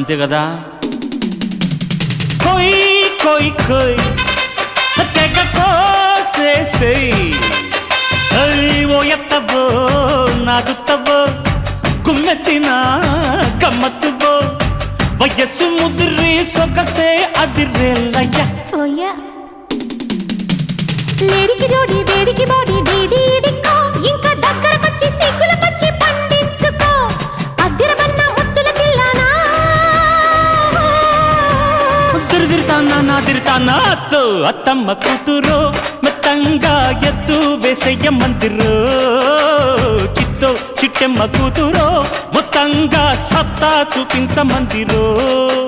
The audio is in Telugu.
అంతే కదా. కొయ్ కొయ్ కొయ్ తెగ కోసేసేయ్ ఓ ఎత్తవో నాదుత్తవో గుమ్మెత్తిన గమ్మత్తువో వయస్సు ముదిరి సొగసే అదిరేలయ్య లేడికి జోడి వేడికి బాడీ డీడీ డిక్కో ఇంకా దగ్గరకొచ్చి సిగ్గుల పచ్చి పండించుకో అద్దిరబన్న ముద్దుల తిల్లానా తిరిగితానా నా తిరితానా అత్తో అత్తమ్మ కూతురో మెత్తంగా ఎత్తు వేసయ్య మందిరో చిత్తో చిట్టెమ్మ కూతురో మొత్తంగా సత్తా చూపించమందిరో.